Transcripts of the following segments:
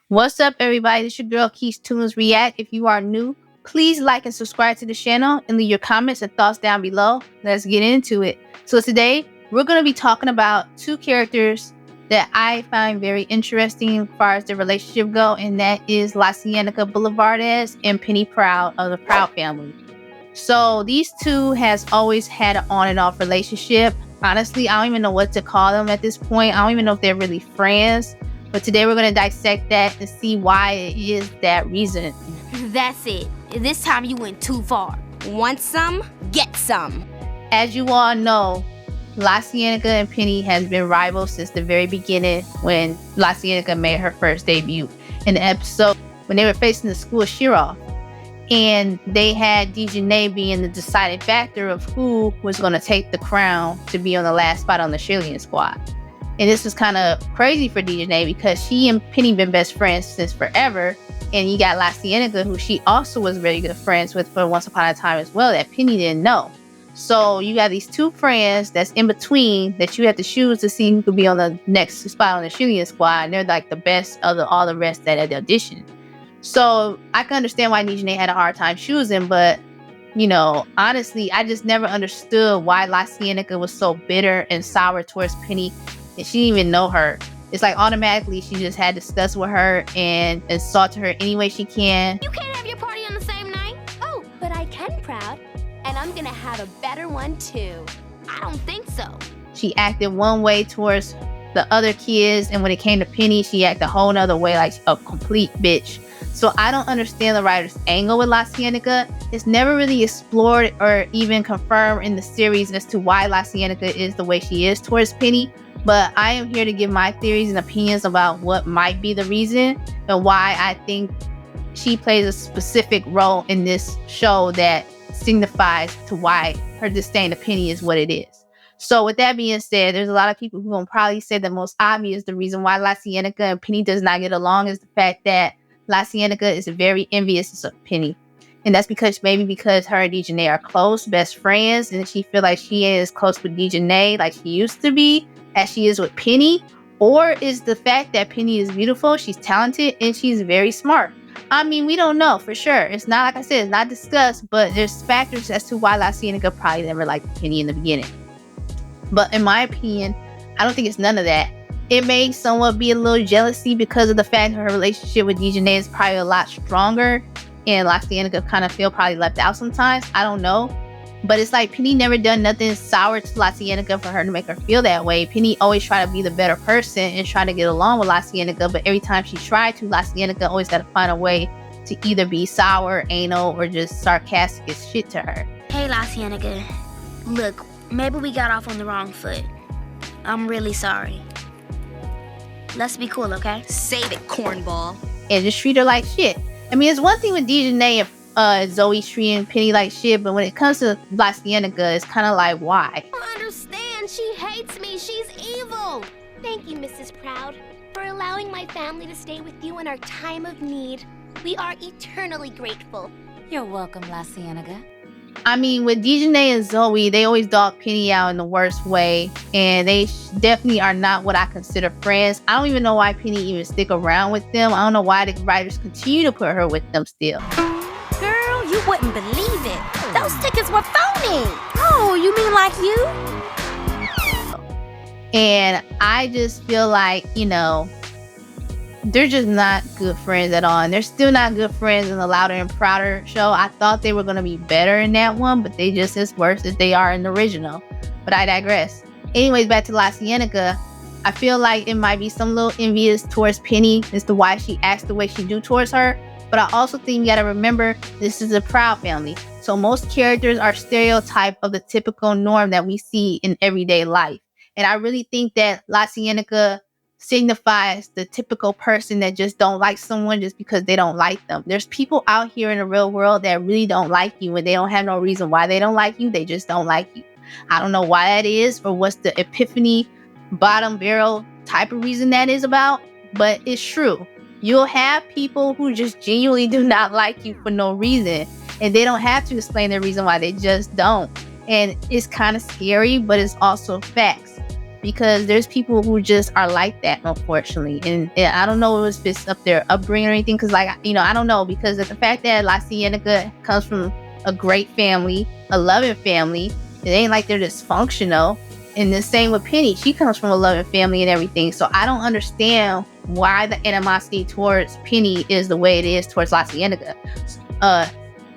What's up, everybody? This is your girl, Keys Tunes React. If you are new, please like and subscribe to the channel and leave your comments and thoughts down below. Let's get into it. So today, we're going to be talking about two characters that I find very interesting as far as the relationship go, and that is LaCienega Boulevardez and Penny Proud of the Proud family. So these two has always had an on and off relationship. Honestly, I don't even know what to call them at this point. I don't even know if they're really friends. But today we're going to dissect that and see why it is that reason. That's it. This time you went too far. Want some? Get some. As you all know, LaCienega and Penny has been rivals since the very beginning when LaCienega made her first debut in the episode when they were facing the school Shira. And they had DeJanae being the deciding factor of who was going to take the crown to be on the last spot on the cheerleading squad. And this was kind of crazy for DeJanae because she and Penny been best friends since forever. And you got LaCienega, who she also was very good friends with for once upon a time as well, that Penny didn't know. So you got these two friends that's in between that you have to choose to see who could be on the next spot on the cheerleading squad. And they're like the best of all the rest that had the audition. So I can understand why DeJanae had a hard time choosing, but honestly, I just never understood why LaCienega was so bitter and sour towards Penny. And she didn't even know her. It's like automatically she just had to discuss with her and insult her any way she can. You can't have your party on the same night. Oh, but I can, Proud. And I'm gonna have a better one too. I don't think so. She acted one way towards the other kids, and when it came to Penny, she acted a whole nother way, like a complete bitch. So I don't understand the writer's angle with LaCienega. It's never really explored or even confirmed in the series as to why LaCienega is the way she is towards Penny. But I am here to give my theories and opinions about what might be the reason and why I think she plays a specific role in this show that signifies to why her disdain to Penny is what it is. So with that being said, there's a lot of people who will probably say the most obvious, the reason why LaCienega and Penny does not get along is the fact that LaCienega is very envious of Penny. And that's because her and DeJanae are close, best friends, and she feels like she is close with DeJanae like she used to be, as she is with Penny. Or is the fact that Penny is beautiful, she's talented, and she's very smart. I mean, we don't know for sure. It's not, like I said, it's not discussed, but there's factors as to why LaCienega probably never liked Penny in the beginning. But in my opinion, I don't think it's none of that. It may somewhat be a little jealousy because of the fact that her relationship with DeJanae is probably a lot stronger, and LaCienega kind of feel probably left out sometimes. I don't know. But it's like Penny never done nothing sour to LaCienega for her to make her feel that way. Penny always try to be the better person and try to get along with LaCienega, but every time she tried to, LaCienega always got to find a way to either be sour, anal, or just sarcastic as shit to her. Hey, LaCienega. Look, maybe we got off on the wrong foot. I'm really sorry. Let's be cool, okay? Save it, cornball. And just treat her like shit. I mean, it's one thing with DeJanae and Zoe treating Penny like shit, but when it comes to LaCienega, it's kind of like, why? I don't understand. She hates me. She's evil. Thank you, Mrs. Proud, for allowing my family to stay with you in our time of need. We are eternally grateful. You're welcome, LaCienega. I mean, with DeJanae and Zoe, they always dog Penny out in the worst way, and they definitely are not what I consider friends. I don't even know why Penny even stick around with them. I don't know why the writers continue to put her with them still. Girl, you wouldn't believe it. Those tickets were phony. Oh, you mean like you? And I just feel like, they're just not good friends at all. And they're still not good friends in the Louder and Prouder show. I thought they were going to be better in that one, but they just as worse as they are in the original. But I digress. Anyways, back to LaCienega. I feel like it might be some little envious towards Penny as to why she acts the way she do towards her. But I also think you got to remember, this is a Proud family. So most characters are stereotype of the typical norm that we see in everyday life. And I really think that LaCienega signifies the typical person that just don't like someone just because they don't like them. There's people out here in the real world that really don't like you, and they don't have no reason why they don't like you. They just don't like you. I don't know why that is, or what's the epiphany bottom barrel type of reason that is about, but it's true. You'll have people who just genuinely do not like you for no reason, and they don't have to explain the reason why. They just don't. And it's kind of scary, but it's also facts. because there's people who just are like that, unfortunately. And I don't know if it's up their upbringing or anything, because I don't know, because of the fact that LaCienega comes from a great family, a loving family. It ain't like they're dysfunctional. And the same with Penny. She comes from a loving family and everything. So I don't understand why the animosity towards Penny is the way it is towards LaCienega.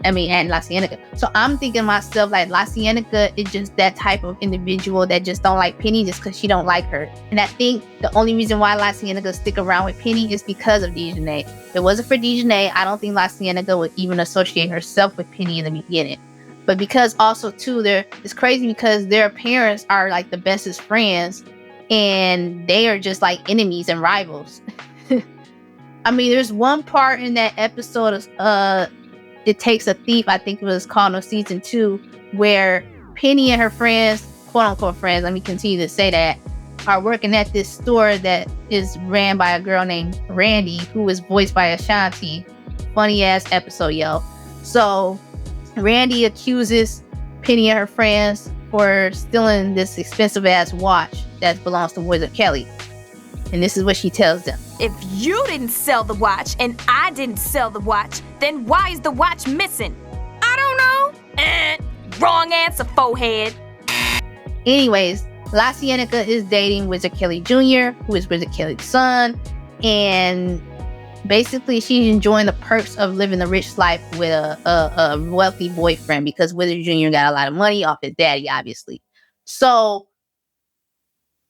And LaCienega. So I'm thinking to myself, like, LaCienega is just that type of individual that just don't like Penny just because she don't like her. And I think the only reason why LaCienega stick around with Penny is because of Dejanay. If it wasn't for Dejanay, I don't think LaCienega would even associate herself with Penny in the beginning. But because also too, it's crazy because their parents are like the bestest friends, and they are just like enemies and rivals. I mean, there's one part in that episode of It Takes a Thief, I think it was called, on season 2, where Penny and her friends, quote unquote friends, let me continue to say that, are working at this store that is ran by a girl named Randy, who is voiced by Ashanti. Funny ass episode, yo. So Randy accuses Penny and her friends for stealing this expensive ass watch that belongs to Wizard Kelly. And this is what she tells them. If you didn't sell the watch and I didn't sell the watch, then why is the watch missing? I don't know. Wrong answer, forehead. Anyways, LaCienega is dating Wizard Kelly Jr., who is Wizard Kelly's son. And basically, she's enjoying the perks of living the rich life with a wealthy boyfriend, because Wizard Jr. got a lot of money off his daddy, obviously. So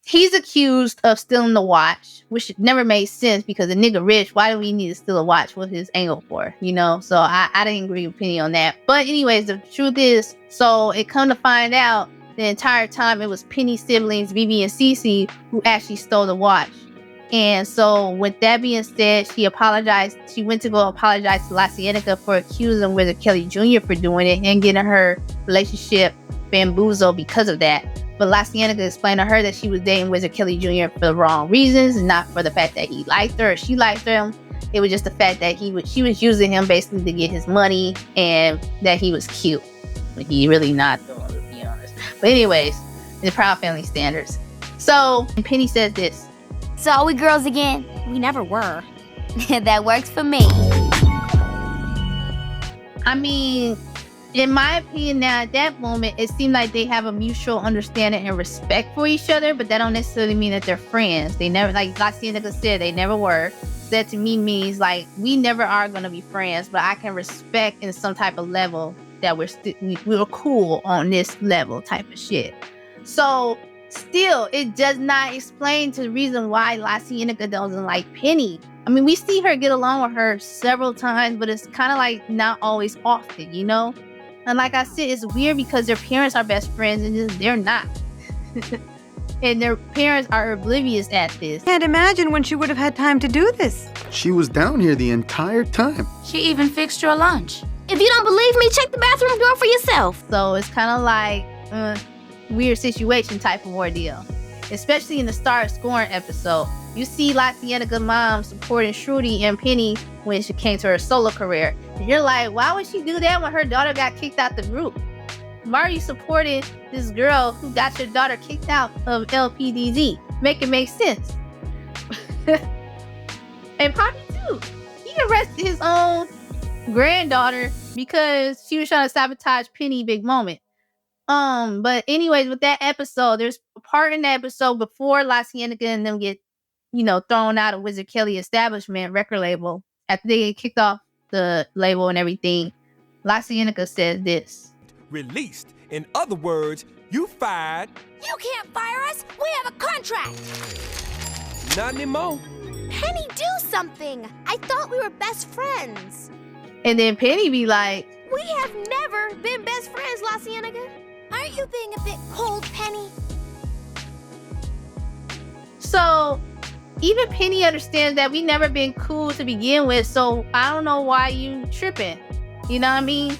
he's accused of stealing the watch, which never made sense because the nigga rich. Why do we need to steal a watch? What's his angle for? You know? So I didn't agree with Penny on that. But anyways, the truth is, so it come to find out, the entire time it was Penny's siblings, Vivi and Cece, who actually stole the watch. And so with that being said, she apologized. She went to go apologize to LaCienega for accusing Wizard Kelly Jr. for doing it and getting her relationship bamboozled because of that. But LaCienega explained to her that she was dating Wizard Kelly Jr. for the wrong reasons, and not for the fact that he liked her or she liked him. It was just the fact that she was using him basically to get his money, and that he was cute. But he really not, though, to be honest. But anyways, the Proud Family standards. So Penny says this. So are we girls again? We never were. That works for me. I mean, in my opinion, now at that moment, it seemed like they have a mutual understanding and respect for each other, but that don't necessarily mean that they're friends. They never, like LaCienega said, they never were. So that to me means like we never are going to be friends, but I can respect in some type of level that we're cool on this level type of shit. So still, it does not explain the reason why LaCienega doesn't like Penny. I mean, we see her get along with her several times, but it's kind of like not always often, you know? And like I said, it's weird because their parents are best friends and just, they're not. And their parents are oblivious at this. Can't imagine when she would have had time to do this. She was down here the entire time. She even fixed your lunch. If you don't believe me, check the bathroom door for yourself. So it's kind of like weird situation type of ordeal. Especially in the Star Scoring episode. You see LaCienega's mom supporting Shruti and Penny when she came to her solo career. And you're like, why would she do that when her daughter got kicked out the group? Why are you supporting this girl who got your daughter kicked out of LPDZ? Make it make sense. And Poppy too. He arrested his own granddaughter because she was trying to sabotage Penny big moment. But anyways, with that episode, there's a part in the episode before LaCienega and them get, thrown out of Wizard Kelly establishment record label after they get kicked off the label and everything. LaCienega says this. Released. In other words, you fired. You can't fire us. We have a contract. Not anymore. Penny, do something. I thought we were best friends. And then Penny be like, we have never been best friends, LaCienega. Aren't you being a bit cold, Penny? So even Penny understands that we never been cool to begin with, so I don't know why you tripping. You know what I mean?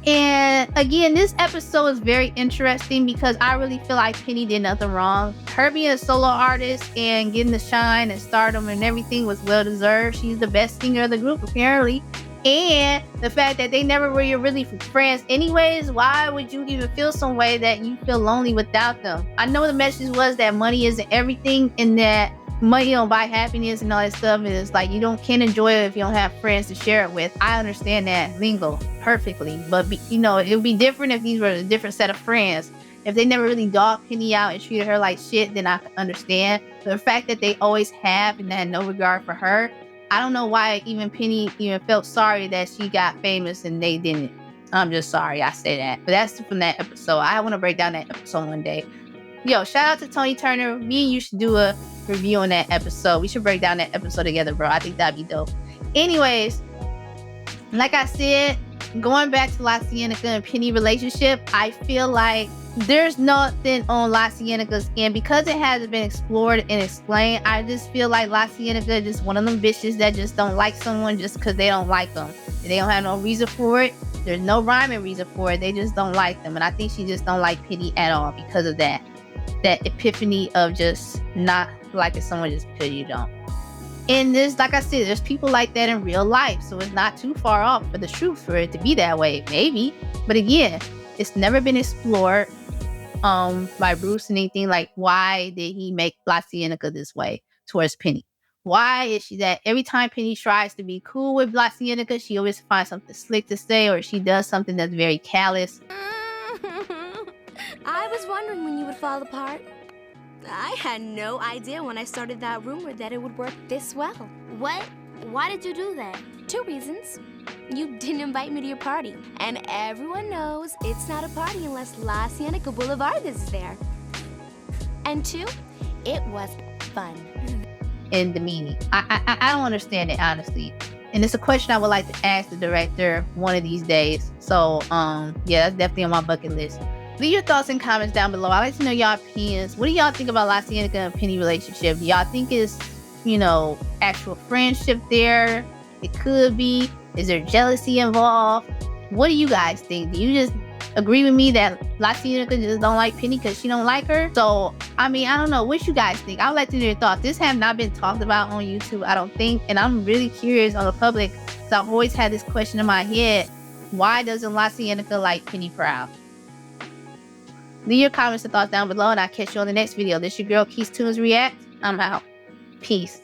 And again, this episode is very interesting because I really feel like Penny did nothing wrong. Her being a solo artist and getting the shine and stardom and everything was well deserved. She's the best singer of the group, apparently. And the fact that they never were really friends anyways, why would you even feel some way that you feel lonely without them? I know the message was that money isn't everything and that money don't buy happiness and all that stuff. And it's like you can't enjoy it if you don't have friends to share it with. I understand that lingo perfectly. But, it would be different if these were a different set of friends. If they never really dogged Penny out and treated her like shit, then I can understand. But the fact that they always have and had no regard for her, I don't know why even Penny even felt sorry that she got famous and they didn't. I'm just sorry I say that. But that's from that episode. I want to break down that episode one day. Yo, shout out to Tony Turner. Me and you should do a review on that episode. We should break down that episode together, bro. I think that'd be dope. Anyways, like I said, going back to LaCienega and Penny relationship, I feel like there's nothing on LaCienega's end because it hasn't been explored and explained. I just feel like LaCienega is just one of them bitches that just don't like someone just because they don't like them. They don't have no reason for it. There's no rhyme and reason for it. They just don't like them. And I think she just don't like Penny at all because of that. That epiphany of just not liking someone just because you don't. And there's, like I said, there's people like that in real life. So it's not too far off for the truth for it to be that way. Maybe. But again, it's never been explored by Bruce and anything like why did he make LaCienega this way towards Penny? Why is she that every time Penny tries to be cool with LaCienega, she always finds something slick to say or she does something that's very callous? I was wondering when you would fall apart. I had no idea when I started that rumor that it would work this well. What? Why did you do that? 2 reasons. You didn't invite me to your party, and everyone knows it's not a party unless LaCienega Boulevardez is there. And 2, it was fun. In the meaning, I don't understand it honestly, and it's a question I would like to ask the director one of these days. So yeah, that's definitely on my bucket list. Leave your thoughts and comments down below. I'd like to know y'all opinions. What do y'all think about LaCienega and Penny relationship? Do y'all think it's, actual friendship there? It could be. Is there jealousy involved? What do you guys think? Do you just agree with me that LaCienega just don't like Penny because she don't like her? So, I don't know. What you guys think? I would like to know your thoughts. This have not been talked about on YouTube, I don't think. And I'm really curious on the public. So I've always had this question in my head. Why doesn't LaCienega like Penny Proud? Leave your comments and thoughts down below, and I'll catch you on the next video. This your girl, Keys Tunes React. I'm out. Peace.